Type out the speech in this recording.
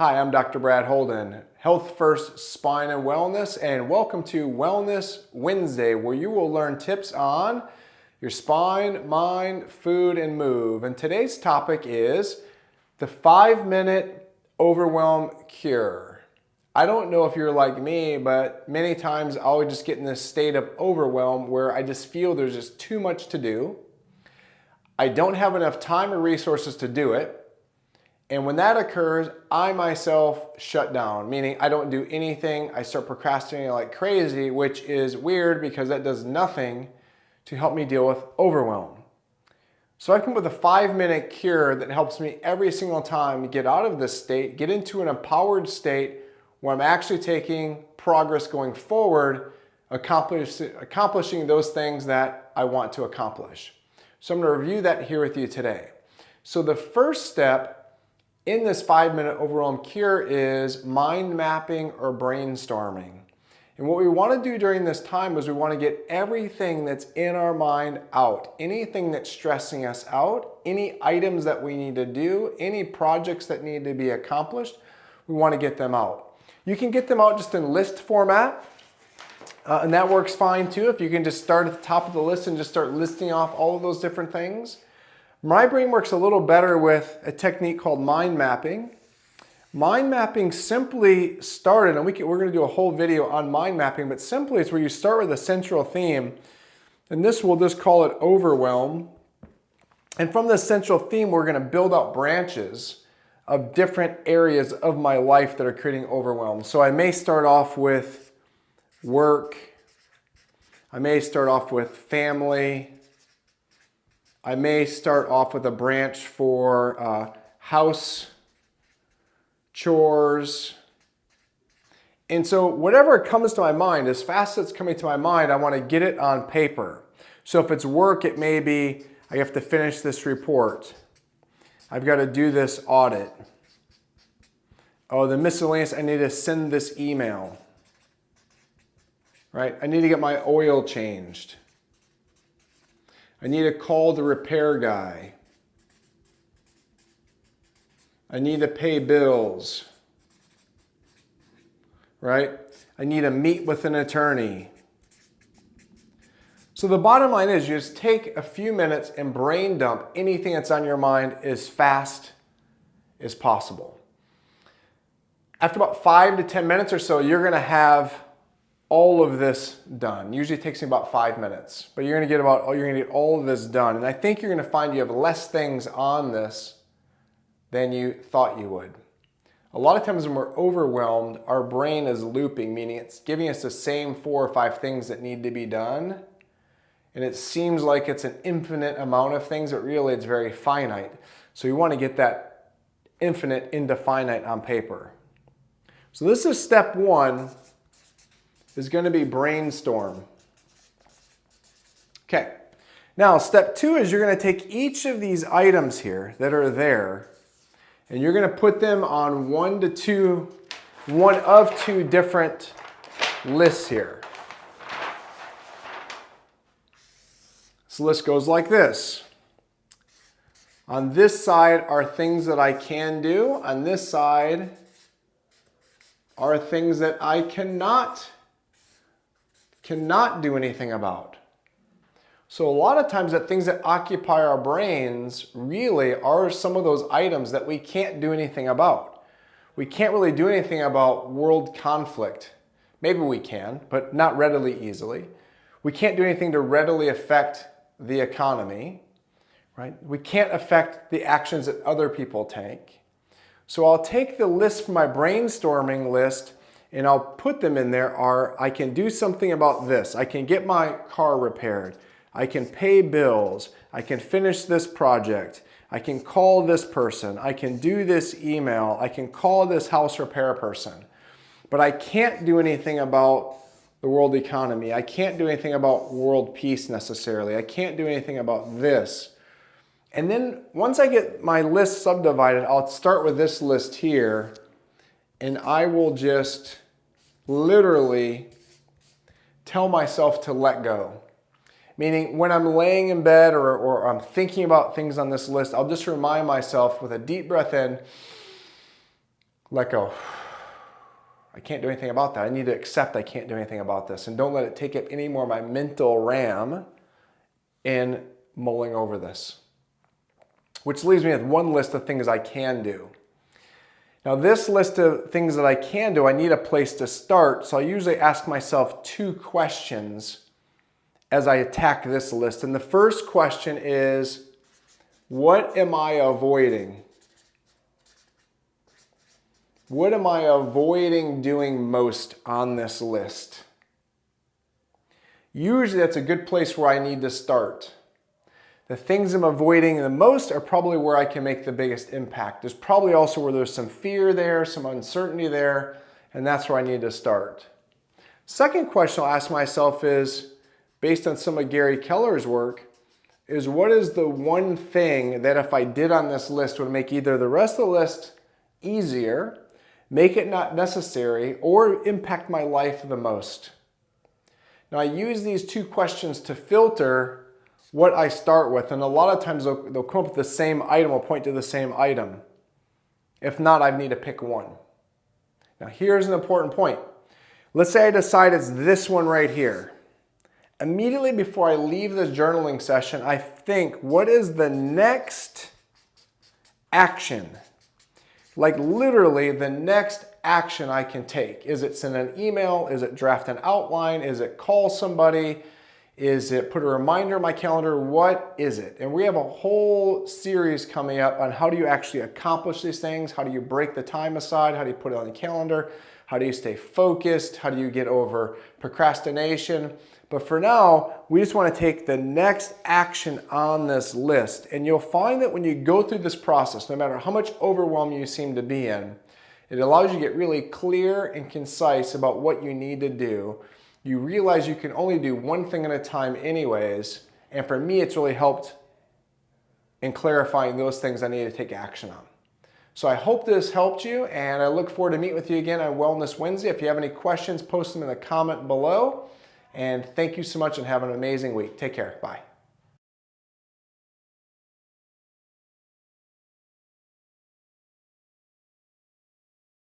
Hi, I'm Dr. Brad Holden, Health First Spine and Wellness, and welcome to Wellness Wednesday, where you will learn tips on your spine, mind, food, and move. And today's topic is the 5-minute overwhelm cure. I don't know if you're like me, but many times I would just get in this state of overwhelm where I just feel there's just too much to do. I don't have enough time or resources to do it. And when that occurs, I myself shut down, meaning I don't do anything. I start procrastinating like crazy, which is weird because that does nothing to help me deal with overwhelm. So I come up with a 5-minute cure that helps me every single time get out of this state, get into an empowered state where I'm actually taking progress going forward, accomplishing those things that I want to accomplish. So I'm going to review that here with you today. So the first step in this 5-minute overwhelm cure is mind mapping or brainstorming. And what we want to do during this time is we want to get everything that's in our mind out. Anything that's stressing us out, any items that we need to do, any projects that need to be accomplished, we want to get them out. You can get them out just in list format, and that works fine too. If you can just start at the top of the list and just start listing off all of those different things. My brain works a little better with a technique called mind mapping. Mind mapping simply started, and we're going to do a whole video on mind mapping, but simply it's where you start with a central theme, and we'll just call it overwhelm. And from this central theme, we're going to build out branches of different areas of my life that are creating overwhelm. So I may start off with work. I may start off with family. I may start off with a branch for house chores. And so whatever comes to my mind, as fast as it's coming to my mind, I want to get it on paper. So if it's work, it may be I have to finish this report. I've got to do this audit. Oh, the miscellaneous, I need to send this email. Right? I need to get my oil changed. I need to call the repair guy. I need to pay bills. Right? I need to meet with an attorney. So the bottom line is you just take a few minutes and brain dump anything that's on your mind as fast as possible. After about 5 to 10 minutes or so, you're going to have all of this done. Usually it takes me about 5 minutes, but you're going to get all of this done. And I think you're going to find you have less things on this than you thought you would. A lot of times when we're overwhelmed, our brain is looping, meaning it's giving us the same 4 or 5 things that need to be done. And it seems like it's an infinite amount of things, but really it's very finite. So you want to get that infinite into finite on paper. So this is step 1. Is going to be brainstorm. Okay, now step 2 is you're going to take each of these items here that are there and you're going to put them on one of two different lists here. This list goes like this. On this side are things that I can do. On this side are things that I cannot do anything about. So a lot of times the things that occupy our brains really are some of those items that we can't do anything about. We can't really do anything about world conflict. Maybe we can, but not readily easily. We can't do anything to readily affect the economy, right? We can't affect the actions that other people take. So I'll take the list from my brainstorming list and I'll put them in there I can do something about this. I can get my car repaired. I can pay bills. I can finish this project. I can call this person. I can do this email. I can call this house repair person. But I can't do anything about the world economy. I can't do anything about world peace necessarily. I can't do anything about this. And then once I get my list subdivided, I'll start with this list here. And I will just literally tell myself to let go. Meaning when I'm laying in bed or I'm thinking about things on this list, I'll just remind myself with a deep breath in, let go. I can't do anything about that. I need to accept I can't do anything about this, and don't let it take up any more of my mental RAM in mulling over this. Which leaves me with one list of things I can do. Now this list of things that I can do, I need a place to start, so I usually ask myself 2 questions as I attack this list. And the first question is, what am I avoiding? What am I avoiding doing most on this list? Usually that's a good place where I need to start. The things I'm avoiding the most are probably where I can make the biggest impact. There's probably also where there's some fear there, some uncertainty there, and that's where I need to start. Second question I'll ask myself is, based on some of Gary Keller's work, is what is the one thing that if I did on this list would make either the rest of the list easier, make it not necessary, or impact my life the most? Now I use these 2 questions to filter what I start with, and a lot of times they'll come up with the same item, will point to the same item. If not, I need to pick one. Now here's an important point. Let's say I decide it's this one right here. Immediately before I leave this journaling session, I think, what is the next action? Like literally the next action I can take. Is it send an email? Is it draft an outline? Is it call somebody? Is it put a reminder in my calendar? What is it? And we have a whole series coming up on how do you actually accomplish these things? How do you break the time aside? How do you put it on the calendar? How do you stay focused? How do you get over procrastination? But for now, we just want to take the next action on this list. And you'll find that when you go through this process, no matter how much overwhelm you seem to be in, it allows you to get really clear and concise about what you need to do. You realize you can only do one thing at a time anyways. And for me, it's really helped in clarifying those things I need to take action on. So I hope this helped you, and I look forward to meeting with you again on Wellness Wednesday. If you have any questions, post them in the comment below. And thank you so much and have an amazing week. Take care. Bye.